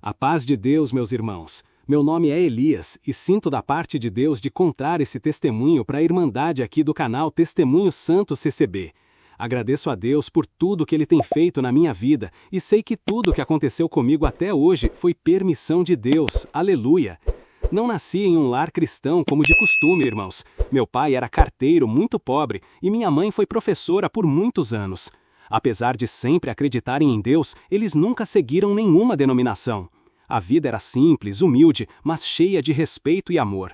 A paz de Deus, meus irmãos. Meu nome é Elias e sinto da parte de Deus de contar esse testemunho para a Irmandade aqui do canal Testemunho Santo CCB. Agradeço a Deus por tudo que Ele tem feito na minha vida e sei que tudo que aconteceu comigo até hoje foi permissão de Deus. Aleluia! Não nasci em um lar cristão como de costume, irmãos. Meu pai era carteiro muito pobre e minha mãe foi professora por muitos anos. Apesar de sempre acreditarem em Deus, eles nunca seguiram nenhuma denominação. A vida era simples, humilde, mas cheia de respeito e amor.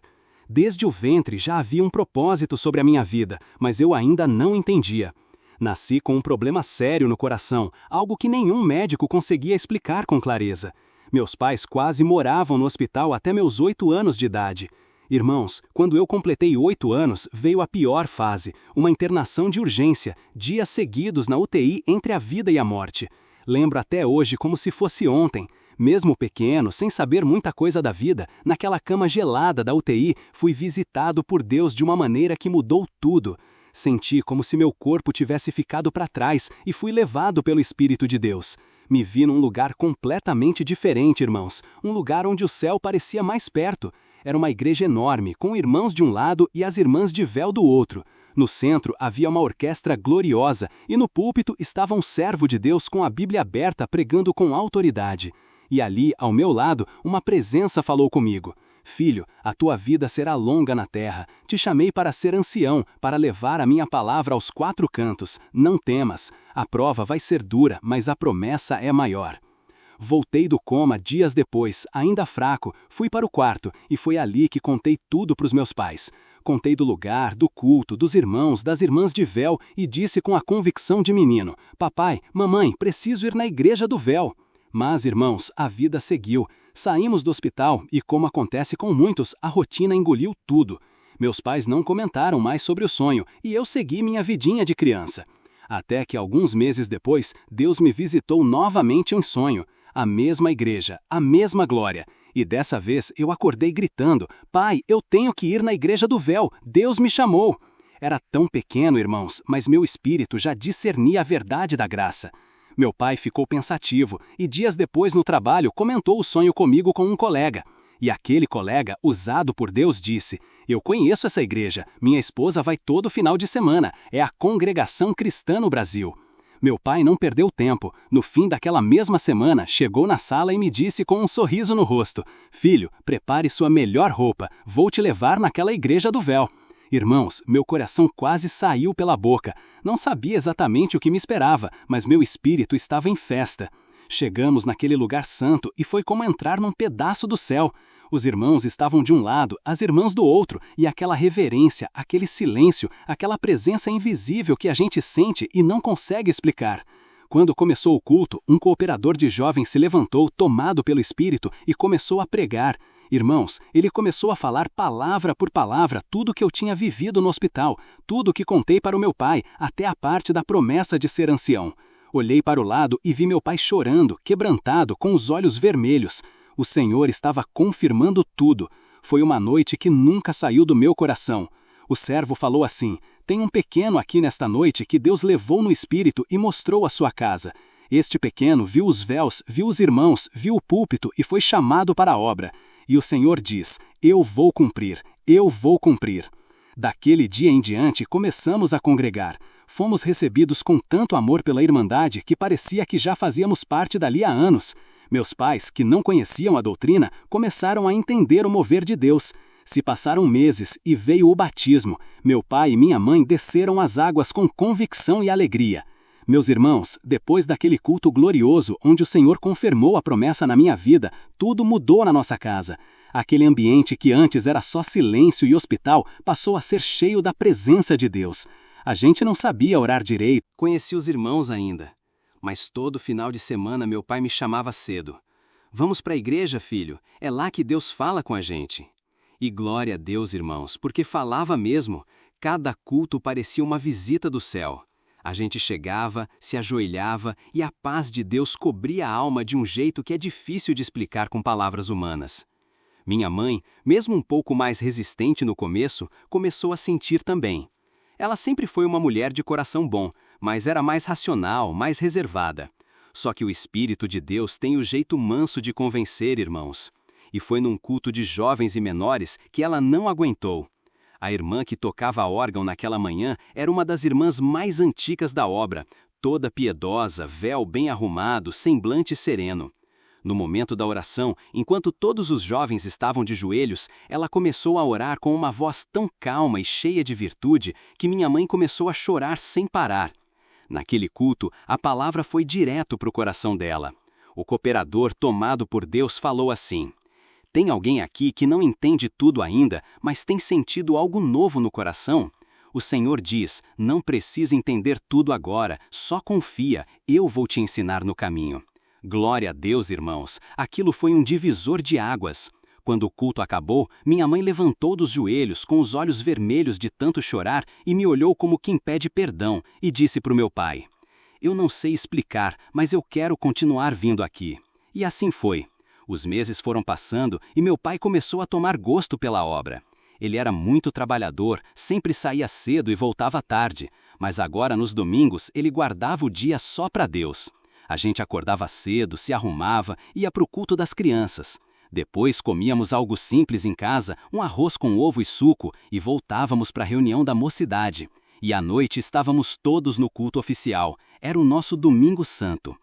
Desde o ventre já havia um propósito sobre a minha vida, mas eu ainda não entendia. Nasci com um problema sério no coração, algo que nenhum médico conseguia explicar com clareza. Meus pais quase moravam no hospital até meus 8 anos de idade. Irmãos, quando eu completei 8 anos, veio a pior fase, uma internação de urgência, dias seguidos na UTI entre a vida e a morte. Lembro até hoje como se fosse ontem. Mesmo pequeno, sem saber muita coisa da vida, naquela cama gelada da UTI, fui visitado por Deus de uma maneira que mudou tudo. Senti como se meu corpo tivesse ficado para trás e fui levado pelo Espírito de Deus. Me vi num lugar completamente diferente, irmãos, um lugar onde o céu parecia mais perto. Era uma igreja enorme, com irmãos de um lado e as irmãs de véu do outro. No centro havia uma orquestra gloriosa e no púlpito estava um servo de Deus com a Bíblia aberta pregando com autoridade. E ali, ao meu lado, uma presença falou comigo. Filho, a tua vida será longa na terra. Te chamei para ser ancião, para levar a minha palavra aos 4 cantos. Não temas. A prova vai ser dura, mas a promessa é maior. Voltei do coma dias depois, ainda fraco, fui para o quarto e foi ali que contei tudo para os meus pais. Contei do lugar, do culto, dos irmãos, das irmãs de véu e disse com a convicção de menino: Papai, mamãe, preciso ir na igreja do véu. Mas, irmãos, a vida seguiu. Saímos do hospital e, como acontece com muitos, a rotina engoliu tudo. Meus pais não comentaram mais sobre o sonho e eu segui minha vidinha de criança. Até que, alguns meses depois, Deus me visitou novamente em sonho. A mesma igreja, a mesma glória. E dessa vez eu acordei gritando: Pai, eu tenho que ir na igreja do véu, Deus me chamou. Era tão pequeno, irmãos, mas meu espírito já discernia a verdade da graça. Meu pai ficou pensativo e dias depois no trabalho comentou o sonho comigo com um colega. E aquele colega, usado por Deus, disse: Eu conheço essa igreja, minha esposa vai todo final de semana, é a Congregação Cristã no Brasil. Meu pai não perdeu tempo. No fim daquela mesma semana, chegou na sala e me disse com um sorriso no rosto: Filho, prepare sua melhor roupa, vou te levar naquela igreja do véu. Irmãos, meu coração quase saiu pela boca. Não sabia exatamente o que me esperava, mas meu espírito estava em festa. Chegamos naquele lugar santo e foi como entrar num pedaço do céu. Os irmãos estavam de um lado, as irmãs do outro, e aquela reverência, aquele silêncio, aquela presença invisível que a gente sente e não consegue explicar. Quando começou o culto, um cooperador de jovens se levantou, tomado pelo Espírito, e começou a pregar. Irmãos, ele começou a falar palavra por palavra tudo o que eu tinha vivido no hospital, tudo o que contei para o meu pai, até a parte da promessa de ser ancião. Olhei para o lado e vi meu pai chorando, quebrantado, com os olhos vermelhos. O Senhor estava confirmando tudo. Foi uma noite que nunca saiu do meu coração. O servo falou assim: tem um pequeno aqui nesta noite que Deus levou no espírito e mostrou a sua casa. Este pequeno viu os véus, viu os irmãos, viu o púlpito e foi chamado para a obra. E o Senhor diz: eu vou cumprir, eu vou cumprir. Daquele dia em diante começamos a congregar. Fomos recebidos com tanto amor pela Irmandade que parecia que já fazíamos parte dali há anos. Meus pais, que não conheciam a doutrina, começaram a entender o mover de Deus. Se passaram meses e veio o batismo. Meu pai e minha mãe desceram as águas com convicção e alegria. Meus irmãos, depois daquele culto glorioso onde o Senhor confirmou a promessa na minha vida, tudo mudou na nossa casa. Aquele ambiente que antes era só silêncio e hospital passou a ser cheio da presença de Deus. A gente não sabia orar direito, conhecia os irmãos ainda. Mas todo final de semana meu pai me chamava cedo. Vamos para a igreja, filho, é lá que Deus fala com a gente. E glória a Deus, irmãos, porque falava mesmo. Cada culto parecia uma visita do céu. A gente chegava, se ajoelhava e a paz de Deus cobria a alma de um jeito que é difícil de explicar com palavras humanas. Minha mãe, mesmo um pouco mais resistente no começo, começou a sentir também. Ela sempre foi uma mulher de coração bom, mas era mais racional, mais reservada. Só que o Espírito de Deus tem o jeito manso de convencer, irmãos. E foi num culto de jovens e menores que ela não aguentou. A irmã que tocava órgão naquela manhã era uma das irmãs mais antigas da obra, toda piedosa, véu bem arrumado, semblante sereno. No momento da oração, enquanto todos os jovens estavam de joelhos, ela começou a orar com uma voz tão calma e cheia de virtude que minha mãe começou a chorar sem parar. Naquele culto, a palavra foi direto para o coração dela. O cooperador, tomado por Deus, falou assim: tem alguém aqui que não entende tudo ainda, mas tem sentido algo novo no coração? O Senhor diz, não precisa entender tudo agora, só confia, eu vou te ensinar no caminho. Glória a Deus, irmãos, aquilo foi um divisor de águas. Quando o culto acabou, minha mãe levantou dos joelhos com os olhos vermelhos de tanto chorar e me olhou como quem pede perdão e disse para o meu pai: eu não sei explicar, mas eu quero continuar vindo aqui. E assim foi. Os meses foram passando e meu pai começou a tomar gosto pela obra. Ele era muito trabalhador, sempre saía cedo e voltava tarde, mas agora nos domingos ele guardava o dia só para Deus. A gente acordava cedo, se arrumava, ia para o culto das crianças. Depois comíamos algo simples em casa, um arroz com ovo e suco, e voltávamos para a reunião da mocidade. E à noite estávamos todos no culto oficial. Era o nosso Domingo Santo.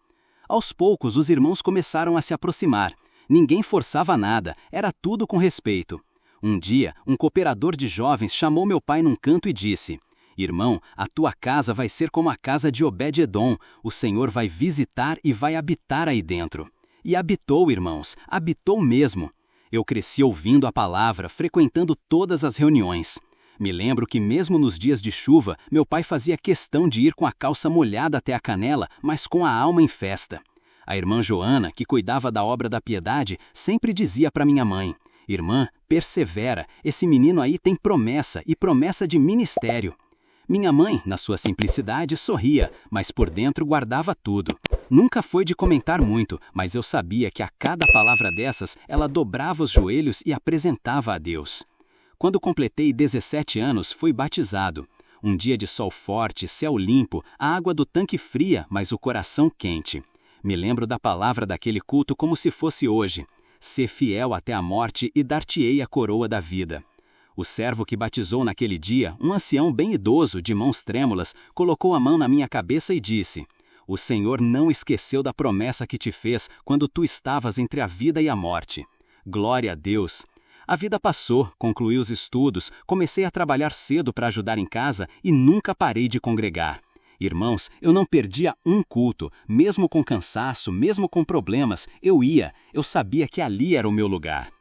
Aos poucos os irmãos começaram a se aproximar. Ninguém forçava nada, era tudo com respeito. Um dia, um cooperador de jovens chamou meu pai num canto e disse: irmão, a tua casa vai ser como a casa de Obed-edom, o Senhor vai visitar e vai habitar aí dentro. E habitou, irmãos, habitou mesmo. Eu cresci ouvindo a palavra, frequentando todas as reuniões. Me lembro que mesmo nos dias de chuva, meu pai fazia questão de ir com a calça molhada até a canela, mas com a alma em festa. A irmã Joana, que cuidava da obra da piedade, sempre dizia para minha mãe: irmã, persevera, esse menino aí tem promessa e promessa de ministério. Minha mãe, na sua simplicidade, sorria, mas por dentro guardava tudo. Nunca foi de comentar muito, mas eu sabia que a cada palavra dessas, ela dobrava os joelhos e apresentava a Deus. Quando completei 17 anos, fui batizado. Um dia de sol forte, céu limpo, a água do tanque fria, mas o coração quente. Me lembro da palavra daquele culto como se fosse hoje: sê fiel até a morte e dar-te-ei a coroa da vida. O servo que batizou naquele dia, um ancião bem idoso, de mãos trêmulas, colocou a mão na minha cabeça e disse: o Senhor não esqueceu da promessa que te fez quando tu estavas entre a vida e a morte. Glória a Deus! A vida passou, concluí os estudos, comecei a trabalhar cedo para ajudar em casa e nunca parei de congregar. Irmãos, eu não perdia um culto, mesmo com cansaço, mesmo com problemas, eu ia, eu sabia que ali era o meu lugar.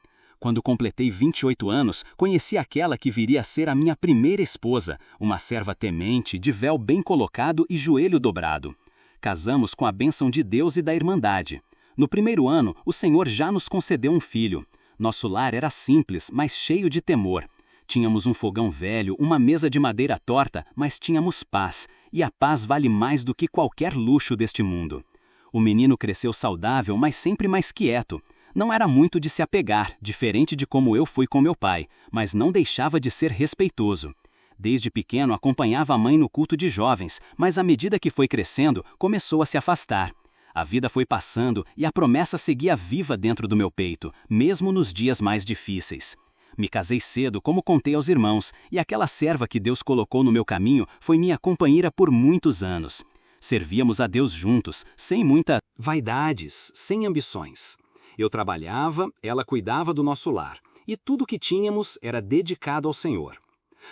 Quando completei 28 anos, conheci aquela que viria a ser a minha primeira esposa, uma serva temente, de véu bem colocado e joelho dobrado. Casamos com a bênção de Deus e da Irmandade. No primeiro ano, o Senhor já nos concedeu um filho. Nosso lar era simples, mas cheio de temor. Tínhamos um fogão velho, uma mesa de madeira torta, mas tínhamos paz, e a paz vale mais do que qualquer luxo deste mundo. O menino cresceu saudável, mas sempre mais quieto. Não era muito de se apegar, diferente de como eu fui com meu pai, mas não deixava de ser respeitoso. Desde pequeno acompanhava a mãe no culto de jovens, mas à medida que foi crescendo, começou a se afastar. A vida foi passando e a promessa seguia viva dentro do meu peito, mesmo nos dias mais difíceis. Me casei cedo, como contei aos irmãos, e aquela serva que Deus colocou no meu caminho foi minha companheira por muitos anos. Servíamos a Deus juntos, sem muita vaidades, sem ambições. Eu trabalhava, ela cuidava do nosso lar, e tudo que tínhamos era dedicado ao Senhor.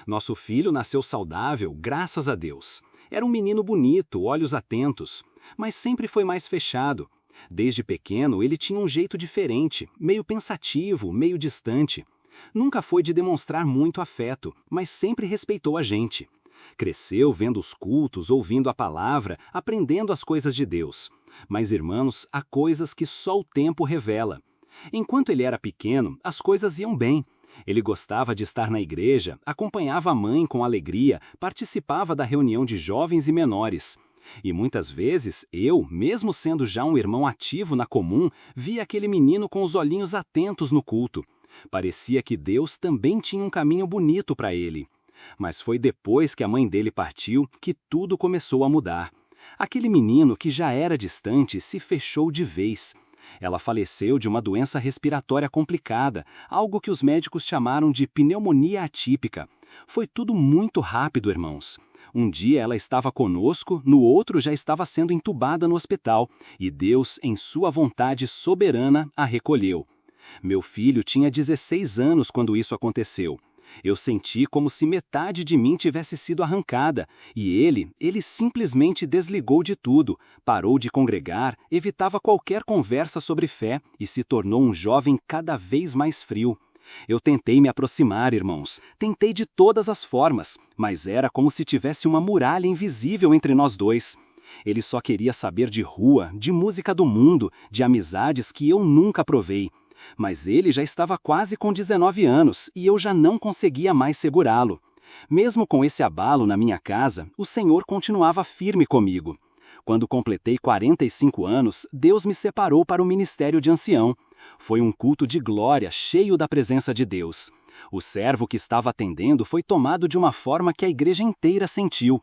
Nosso filho nasceu saudável, graças a Deus. Era um menino bonito, olhos atentos, mas sempre foi mais fechado. Desde pequeno ele tinha um jeito diferente, meio pensativo, meio distante. Nunca foi de demonstrar muito afeto, mas sempre respeitou a gente. Cresceu vendo os cultos, ouvindo a palavra, aprendendo as coisas de Deus. Mas, irmãos, há coisas que só o tempo revela. Enquanto ele era pequeno, as coisas iam bem. Ele gostava de estar na igreja, acompanhava a mãe com alegria, participava da reunião de jovens e menores. E muitas vezes, eu, mesmo sendo já um irmão ativo na comum, via aquele menino com os olhinhos atentos no culto. Parecia que Deus também tinha um caminho bonito para ele. Mas foi depois que a mãe dele partiu que tudo começou a mudar. Aquele menino que já era distante se fechou de vez. Ela faleceu de uma doença respiratória complicada, algo que os médicos chamaram de pneumonia atípica. Foi tudo muito rápido, irmãos. Um dia ela estava conosco, no outro já estava sendo entubada no hospital, e Deus, em sua vontade soberana, a recolheu. Meu filho tinha 16 anos quando isso aconteceu. Eu senti como se metade de mim tivesse sido arrancada, e ele simplesmente desligou de tudo, parou de congregar, evitava qualquer conversa sobre fé e se tornou um jovem cada vez mais frio. Eu tentei me aproximar, irmãos, tentei de todas as formas, mas era como se tivesse uma muralha invisível entre nós dois. Ele só queria saber de rua, de música do mundo, de amizades que eu nunca provei. Mas ele já estava quase com 19 anos e eu já não conseguia mais segurá-lo. Mesmo com esse abalo na minha casa, o Senhor continuava firme comigo. Quando completei 45 anos, Deus me separou para o ministério de ancião. Foi um culto de glória, cheio da presença de Deus. O servo que estava atendendo foi tomado de uma forma que a igreja inteira sentiu.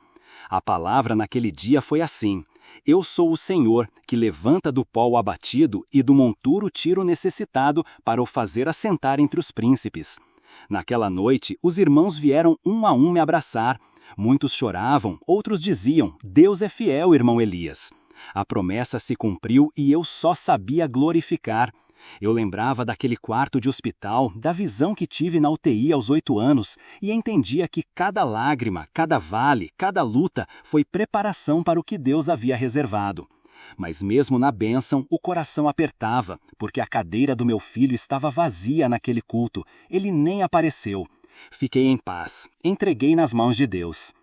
A palavra naquele dia foi assim: Eu sou o Senhor, que levanta do pó o abatido e do monturo tira o necessitado para o fazer assentar entre os príncipes. Naquela noite, os irmãos vieram um a um me abraçar. Muitos choravam, outros diziam: Deus é fiel, irmão Elias. A promessa se cumpriu e eu só sabia glorificar. Eu lembrava daquele quarto de hospital, da visão que tive na UTI aos 8 anos e entendia que cada lágrima, cada vale, cada luta foi preparação para o que Deus havia reservado. Mas mesmo na bênção, o coração apertava, porque a cadeira do meu filho estava vazia naquele culto, ele nem apareceu. Fiquei em paz, entreguei nas mãos de Deus.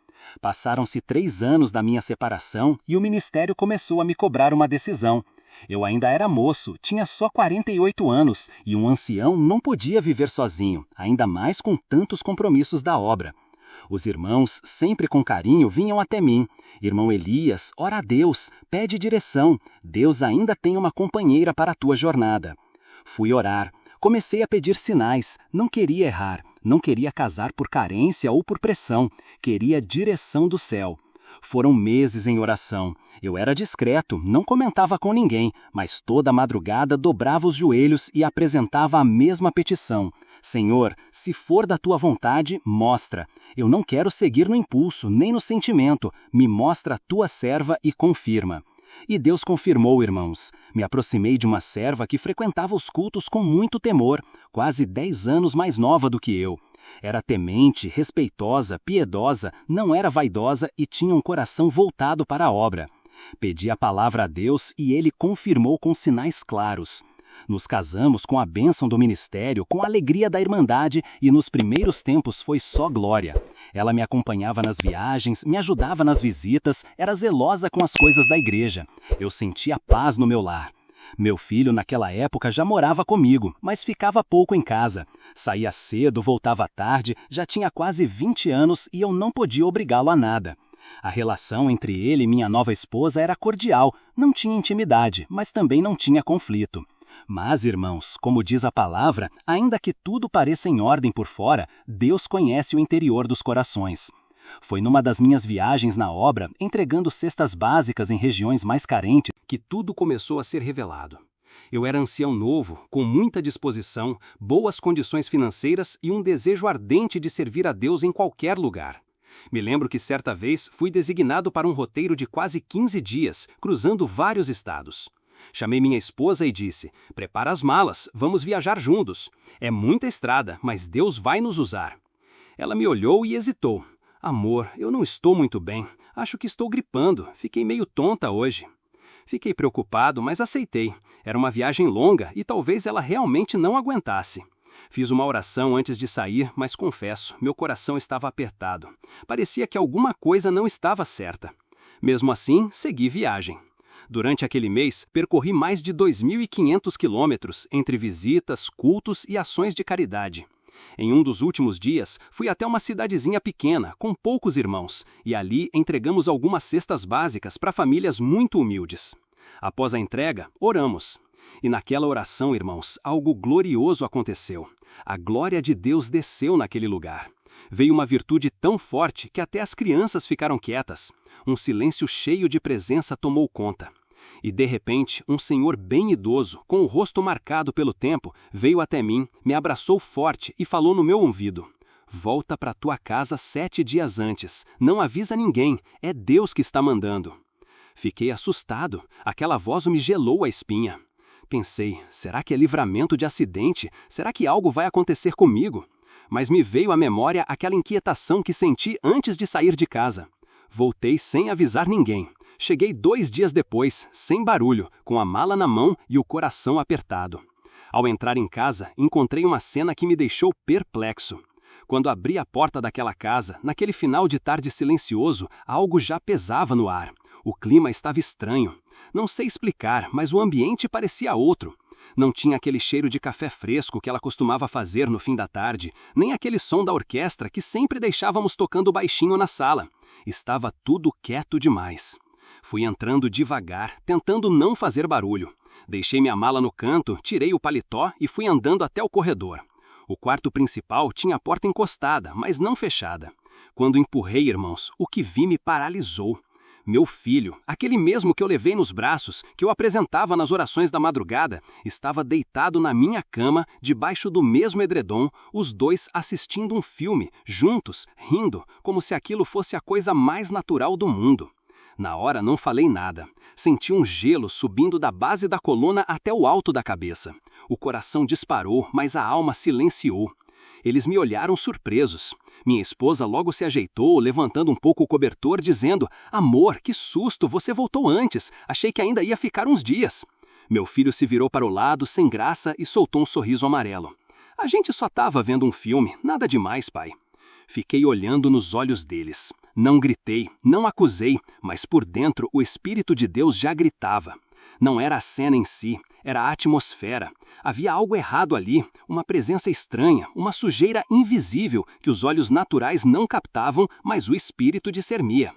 Passaram-se 3 anos da minha separação e o ministério começou a me cobrar uma decisão. Eu ainda era moço, tinha só 48 anos e um ancião não podia viver sozinho, ainda mais com tantos compromissos da obra. Os irmãos, sempre com carinho, vinham até mim. Irmão Elias, ora a Deus, pede direção. Deus ainda tem uma companheira para a tua jornada. Fui orar. Comecei a pedir sinais. Não queria errar. Não queria casar por carência ou por pressão. Queria direção do céu. Foram meses em oração. Eu era discreto, não comentava com ninguém, mas toda madrugada dobrava os joelhos e apresentava a mesma petição. Senhor, se for da tua vontade, mostra. Eu não quero seguir no impulso, nem no sentimento. Me mostra a tua serva e confirma. E Deus confirmou, irmãos. Me aproximei de uma serva que frequentava os cultos com muito temor, quase 10 anos mais nova do que eu. Era temente, respeitosa, piedosa, não era vaidosa e tinha um coração voltado para a obra. Pedi a palavra a Deus e ele confirmou com sinais claros. Nos casamos com a bênção do ministério, com a alegria da irmandade e nos primeiros tempos foi só glória. Ela me acompanhava nas viagens, me ajudava nas visitas, era zelosa com as coisas da igreja. Eu sentia paz no meu lar. Meu filho naquela época já morava comigo, mas ficava pouco em casa. Saía cedo, voltava tarde, já tinha quase 20 anos e eu não podia obrigá-lo a nada. A relação entre ele e minha nova esposa era cordial, não tinha intimidade, mas também não tinha conflito. Mas, irmãos, como diz a palavra, ainda que tudo pareça em ordem por fora, Deus conhece o interior dos corações. Foi numa das minhas viagens na obra, entregando cestas básicas em regiões mais carentes, que tudo começou a ser revelado. Eu era ancião novo, com muita disposição, boas condições financeiras e um desejo ardente de servir a Deus em qualquer lugar. Me lembro que certa vez fui designado para um roteiro de quase 15 dias, cruzando vários estados. Chamei minha esposa e disse: prepara as malas, vamos viajar juntos. É muita estrada, mas Deus vai nos usar. Ela me olhou e hesitou. Amor, eu não estou muito bem. Acho que estou gripando. Fiquei meio tonta hoje. Fiquei preocupado, mas aceitei. Era uma viagem longa e talvez ela realmente não aguentasse. Fiz uma oração antes de sair, mas confesso, meu coração estava apertado. Parecia que alguma coisa não estava certa. Mesmo assim, segui viagem. Durante aquele mês, percorri mais de 2.500 quilômetros entre visitas, cultos e ações de caridade. Em um dos últimos dias, fui até uma cidadezinha pequena, com poucos irmãos, e ali entregamos algumas cestas básicas para famílias muito humildes. Após a entrega, oramos. E naquela oração, irmãos, algo glorioso aconteceu. A glória de Deus desceu naquele lugar. Veio uma virtude tão forte que até as crianças ficaram quietas. Um silêncio cheio de presença tomou conta. E de repente, um senhor bem idoso, com o rosto marcado pelo tempo, veio até mim, me abraçou forte e falou no meu ouvido: "Volta para tua casa 7 dias antes. Não avisa ninguém, é Deus que está mandando." Fiquei assustado, aquela voz me gelou a espinha. Pensei, será que é livramento de acidente? Será que algo vai acontecer comigo? Mas me veio à memória aquela inquietação que senti antes de sair de casa. Voltei sem avisar ninguém. Cheguei 2 dias depois, sem barulho, com a mala na mão e o coração apertado. Ao entrar em casa, encontrei uma cena que me deixou perplexo. Quando abri a porta daquela casa, naquele final de tarde silencioso, algo já pesava no ar. O clima estava estranho. Não sei explicar, mas o ambiente parecia outro. Não tinha aquele cheiro de café fresco que ela costumava fazer no fim da tarde, nem aquele som da orquestra que sempre deixávamos tocando baixinho na sala. Estava tudo quieto demais. Fui entrando devagar, tentando não fazer barulho. Deixei minha mala no canto, tirei o paletó e fui andando até o corredor. O quarto principal tinha a porta encostada, mas não fechada. Quando empurrei, irmãos, o que vi me paralisou. Meu filho, aquele mesmo que eu levei nos braços, que eu apresentava nas orações da madrugada, estava deitado na minha cama, debaixo do mesmo edredom, os dois assistindo um filme, juntos, rindo, como se aquilo fosse a coisa mais natural do mundo. Na hora não falei nada. Senti um gelo subindo da base da coluna até o alto da cabeça. O coração disparou, mas a alma silenciou. Eles me olharam surpresos. Minha esposa logo se ajeitou, levantando um pouco o cobertor, dizendo: "Amor, que susto, você voltou antes. Achei que ainda ia ficar uns dias." Meu filho se virou para o lado, sem graça, e soltou um sorriso amarelo. "A gente só estava vendo um filme, nada demais, pai." Fiquei olhando nos olhos deles. Não gritei, não acusei, mas por dentro o Espírito de Deus já gritava. Não era a cena em si, era a atmosfera. Havia algo errado ali, uma presença estranha, uma sujeira invisível que os olhos naturais não captavam, mas o Espírito discernia.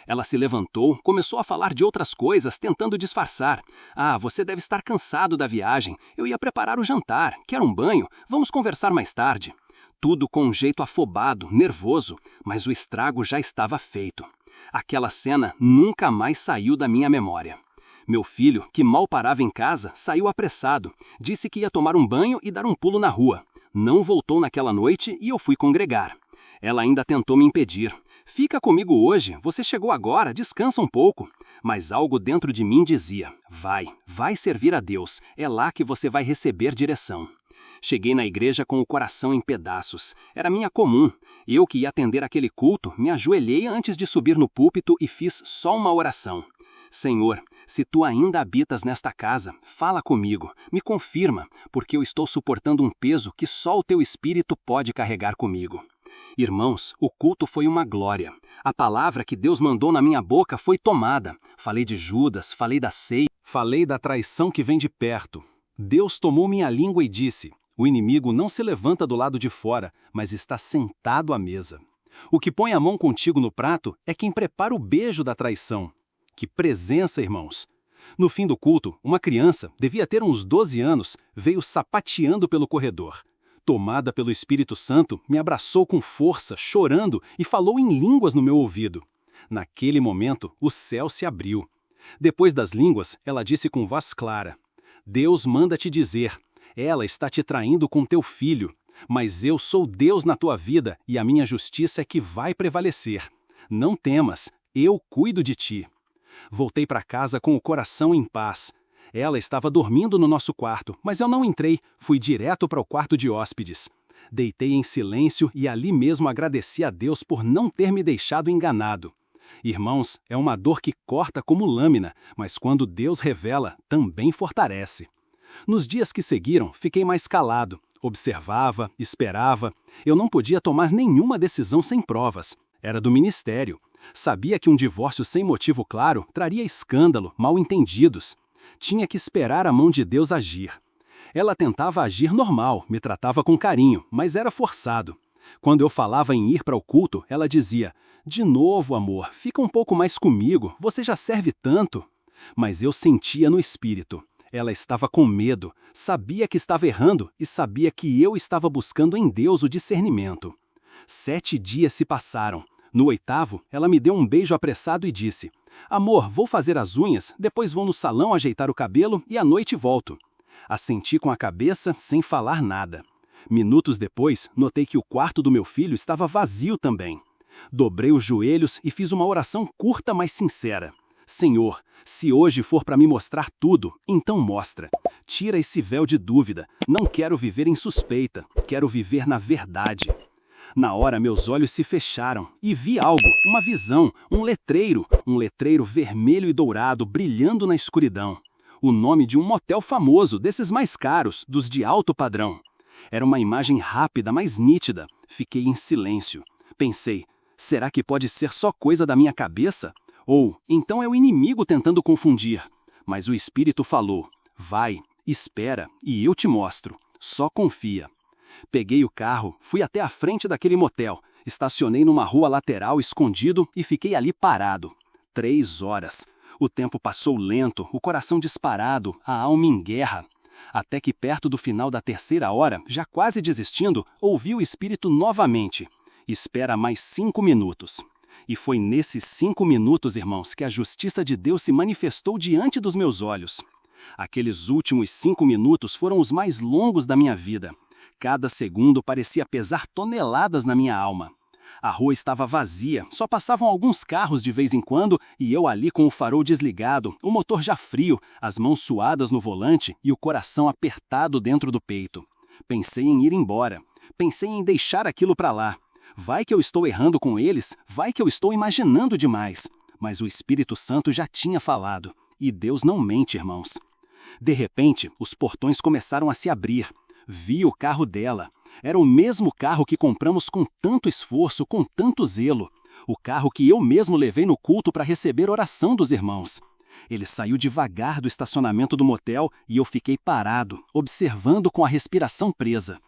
Ela se levantou, começou a falar de outras coisas, tentando disfarçar. "Ah, você deve estar cansado da viagem. Eu ia preparar o jantar. Quer um banho? Vamos conversar mais tarde." Tudo com um jeito afobado, nervoso, mas o estrago já estava feito. Aquela cena nunca mais saiu da minha memória. Meu filho, que mal parava em casa, saiu apressado. Disse que ia tomar um banho e dar um pulo na rua. Não voltou naquela noite e eu fui congregar. Ela ainda tentou me impedir. "Fica comigo hoje, você chegou agora, descansa um pouco." Mas algo dentro de mim dizia: vai servir a Deus, é lá que você vai receber direção. Cheguei na igreja com o coração em pedaços. Era minha comum. Eu que ia atender aquele culto, me ajoelhei antes de subir no púlpito e fiz só uma oração. "Senhor, se tu ainda habitas nesta casa, fala comigo, me confirma, porque eu estou suportando um peso que só o teu Espírito pode carregar comigo." Irmãos, o culto foi uma glória. A palavra que Deus mandou na minha boca foi tomada. Falei de Judas, falei da ceia, falei da traição que vem de perto. Deus tomou minha língua e disse: "O inimigo não se levanta do lado de fora, mas está sentado à mesa. O que põe a mão contigo no prato é quem prepara o beijo da traição." Que presença, irmãos! No fim do culto, uma criança, devia ter uns 12 anos, veio sapateando pelo corredor. Tomada pelo Espírito Santo, me abraçou com força, chorando, e falou em línguas no meu ouvido. Naquele momento, o céu se abriu. Depois das línguas, ela disse com voz clara: "Deus manda te dizer, ela está te traindo com teu filho, mas eu sou Deus na tua vida e a minha justiça é que vai prevalecer. Não temas, eu cuido de ti." Voltei para casa com o coração em paz. Ela estava dormindo no nosso quarto, mas eu não entrei, fui direto para o quarto de hóspedes. Deitei em silêncio e ali mesmo agradeci a Deus por não ter me deixado enganado. Irmãos, é uma dor que corta como lâmina, mas quando Deus revela, também fortalece. Nos dias que seguiram, fiquei mais calado. Observava, esperava. Eu não podia tomar nenhuma decisão sem provas. Era do ministério. Sabia que um divórcio sem motivo claro traria escândalo, mal-entendidos. Tinha que esperar a mão de Deus agir. Ela tentava agir normal, me tratava com carinho, mas era forçado. Quando eu falava em ir para o culto, ela dizia: "De novo, amor, fica um pouco mais comigo, você já serve tanto." Mas eu sentia no espírito. Ela estava com medo, sabia que estava errando e sabia que eu estava buscando em Deus o discernimento. 7 dias se passaram. No 8º, ela me deu um beijo apressado e disse: "Amor, vou fazer as unhas, depois vou no salão ajeitar o cabelo e à noite volto." Assenti com a cabeça sem falar nada. Minutos depois, notei que o quarto do meu filho estava vazio também. Dobrei os joelhos e fiz uma oração curta, mas sincera. Senhor, se hoje for para me mostrar tudo, então mostra. Tira esse véu de dúvida. Não quero viver em suspeita, quero viver na verdade. Na hora, meus olhos se fecharam e vi algo, uma visão, um letreiro vermelho e dourado brilhando na escuridão. O nome de um motel famoso, desses mais caros, dos de alto padrão. Era uma imagem rápida, mas nítida. Fiquei em silêncio. Pensei, será que pode ser só coisa da minha cabeça? Ou, então é o inimigo tentando confundir. Mas o Espírito falou, vai, espera e eu te mostro. Só confia. Peguei o carro, fui até a frente daquele motel, estacionei numa rua lateral escondido e fiquei ali parado. 3 horas. O tempo passou lento, o coração disparado, a alma em guerra. Até que perto do final da 3ª hora, já quase desistindo, ouvi o Espírito novamente. Espera mais 5 minutos. E foi nesses 5 minutos, irmãos, que a justiça de Deus se manifestou diante dos meus olhos. Aqueles últimos 5 minutos foram os mais longos da minha vida. Cada segundo parecia pesar toneladas na minha alma. A rua estava vazia, só passavam alguns carros de vez em quando e eu ali com o farol desligado, o motor já frio, as mãos suadas no volante e o coração apertado dentro do peito. Pensei em ir embora. Pensei em deixar aquilo para lá. Vai que eu estou errando com eles, vai que eu estou imaginando demais. Mas o Espírito Santo já tinha falado. E Deus não mente, irmãos. De repente, os portões começaram a se abrir. Vi o carro dela. Era o mesmo carro que compramos com tanto esforço, com tanto zelo. O carro que eu mesmo levei no culto para receber oração dos irmãos. Ele saiu devagar do estacionamento do motel e eu fiquei parado, observando com a respiração presa.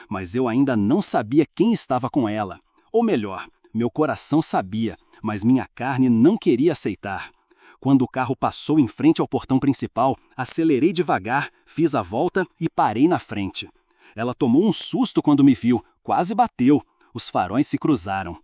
Mas eu ainda não sabia quem estava com ela. Ou melhor, meu coração sabia, mas minha carne não queria aceitar. Quando o carro passou em frente ao portão principal, acelerei devagar, fiz a volta e parei na frente. Ela tomou um susto quando me viu, quase bateu. Os faróis se cruzaram.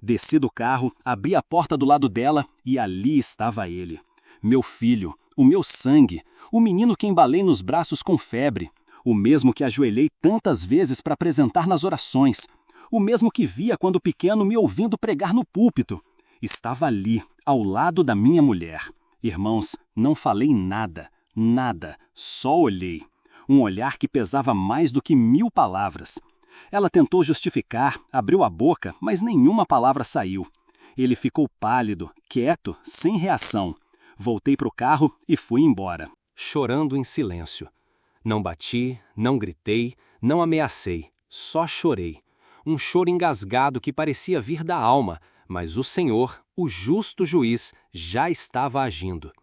Desci do carro, abri a porta do lado dela e ali estava ele. Meu filho, o meu sangue, o menino que embalei nos braços com febre, o mesmo que ajoelhei tantas vezes para apresentar nas orações, o mesmo que via quando pequeno me ouvindo pregar no púlpito. Estava ali, ao lado da minha mulher. Irmãos, não falei nada, só olhei. Um olhar que pesava mais do que 1000 palavras. Ela tentou justificar, abriu a boca, mas nenhuma palavra saiu. Ele ficou pálido, quieto, sem reação. Voltei para o carro e fui embora. Chorando em silêncio. Não bati, não gritei, não ameacei, só chorei. Um choro engasgado que parecia vir da alma, mas o Senhor, o justo juiz, já estava agindo.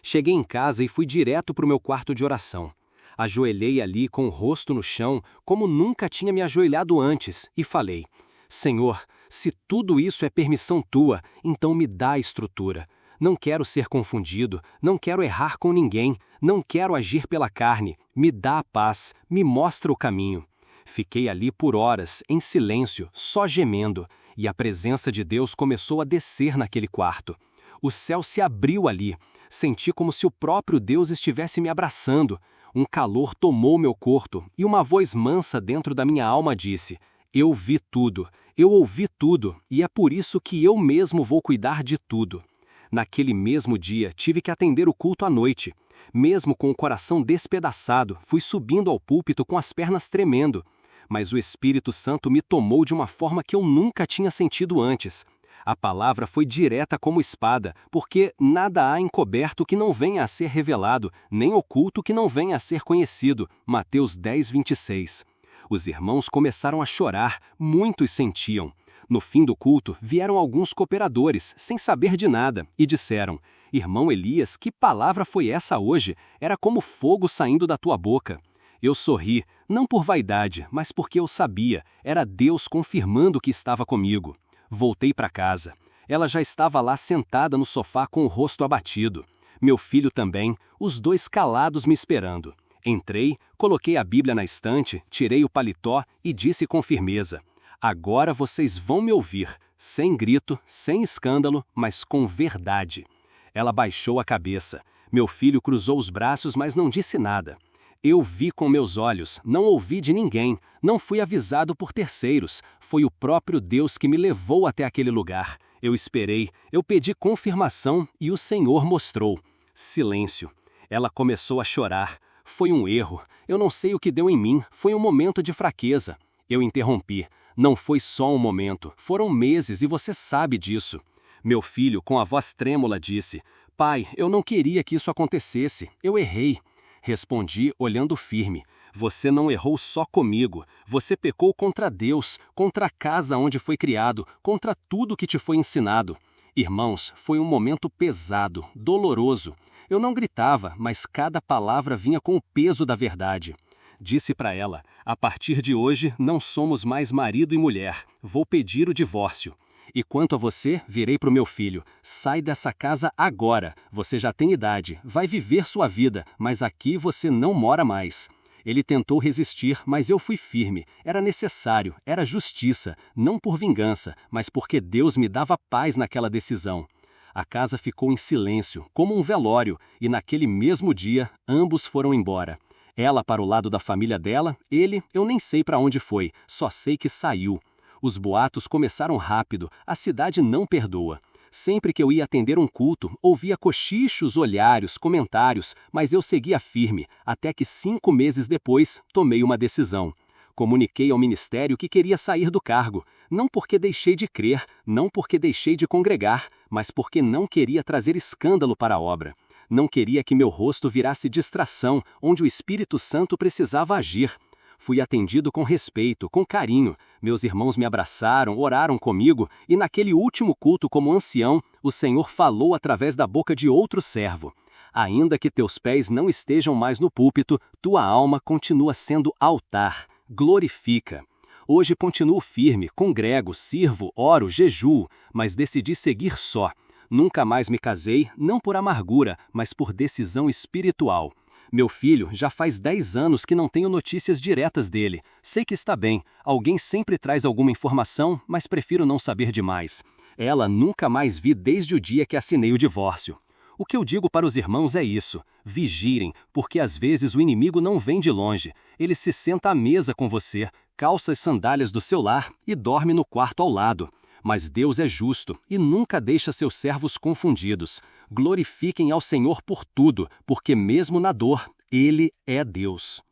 Cheguei em casa e fui direto para o meu quarto de oração. Ajoelhei ali com o rosto no chão, como nunca tinha me ajoelhado antes, e falei: Senhor, se tudo isso é permissão tua, então me dá a estrutura. Não quero ser confundido, não quero errar com ninguém, não quero agir pela carne. Me dá a paz, me mostra o caminho. Fiquei ali por horas, em silêncio, só gemendo, e a presença de Deus começou a descer naquele quarto. O céu se abriu ali. Senti como se o próprio Deus estivesse me abraçando. Um calor tomou meu corpo e uma voz mansa dentro da minha alma disse: eu vi tudo, eu ouvi tudo e é por isso que eu mesmo vou cuidar de tudo. Naquele mesmo dia tive que atender o culto à noite. Mesmo com o coração despedaçado, fui subindo ao púlpito com as pernas tremendo. Mas o Espírito Santo me tomou de uma forma que eu nunca tinha sentido antes. A palavra foi direta como espada, porque nada há encoberto que não venha a ser revelado, nem oculto que não venha a ser conhecido. Mateus 10, 26. Os irmãos começaram a chorar, muitos sentiam. No fim do culto, vieram alguns cooperadores, sem saber de nada, e disseram: Irmão Elias, que palavra foi essa hoje? Era como fogo saindo da tua boca. Eu sorri, não por vaidade, mas porque eu sabia, era Deus confirmando que estava comigo. Voltei para casa. Ela já estava lá sentada no sofá com o rosto abatido. Meu filho também, os dois calados me esperando. Entrei, coloquei a Bíblia na estante, tirei o paletó e disse com firmeza: Agora vocês vão me ouvir. sem grito, sem escândalo, mas com verdade. Ela baixou a cabeça. Meu filho cruzou os braços, mas não disse nada. Eu vi com meus olhos, não ouvi de ninguém, não fui avisado por terceiros. Foi o próprio Deus que me levou até aquele lugar. Eu esperei, eu pedi confirmação e o Senhor mostrou. Silêncio. Ela começou a chorar. Foi um erro. Eu não sei o que deu em mim, foi um momento de fraqueza. Eu interrompi. Não foi só um momento, foram meses e você sabe disso. Meu filho, com a voz trêmula, disse: Pai, eu não queria que isso acontecesse, eu errei. Respondi, olhando firme: Você não errou só comigo, você pecou contra Deus, contra a casa onde foi criado, contra tudo que te foi ensinado. Irmãos, foi um momento pesado, doloroso. Eu não gritava, mas cada palavra vinha com o peso da verdade. Disse para ela: a partir de hoje não somos mais marido e mulher, vou pedir o divórcio. E quanto a você, virei para o meu filho: sai dessa casa agora, você já tem idade, vai viver sua vida, mas aqui você não mora mais. Ele tentou resistir, mas eu fui firme, era necessário, era justiça, não por vingança, mas porque Deus me dava paz naquela decisão. A casa ficou em silêncio, como um velório, e naquele mesmo dia, ambos foram embora. Ela para o lado da família dela, ele, eu nem sei para onde foi, só sei que saiu. Os boatos começaram rápido, a cidade não perdoa. Sempre que eu ia atender um culto, ouvia cochichos, olhares, comentários, mas eu seguia firme, até que 5 meses depois, tomei uma decisão. Comuniquei ao ministério que queria sair do cargo, não porque deixei de crer, não porque deixei de congregar, mas porque não queria trazer escândalo para a obra. Não queria que meu rosto virasse distração, onde o Espírito Santo precisava agir. Fui atendido com respeito, com carinho. Meus irmãos me abraçaram, oraram comigo, e naquele último culto como ancião, o Senhor falou através da boca de outro servo: ainda que teus pés não estejam mais no púlpito, tua alma continua sendo altar. Glorifica. Hoje continuo firme, congrego, sirvo, oro, jejuo, mas decidi seguir só. Nunca mais me casei, não por amargura, mas por decisão espiritual. Meu filho já faz 10 anos que não tenho notícias diretas dele. Sei que está bem, alguém sempre traz alguma informação, mas prefiro não saber demais. Ela nunca mais vi desde o dia que assinei o divórcio. O que eu digo para os irmãos é isso: vigiem, porque às vezes o inimigo não vem de longe. Ele se senta à mesa com você, calça as sandálias do seu lar e dorme no quarto ao lado. Mas Deus é justo e nunca deixa seus servos confundidos. Glorifiquem ao Senhor por tudo, porque mesmo na dor, Ele é Deus.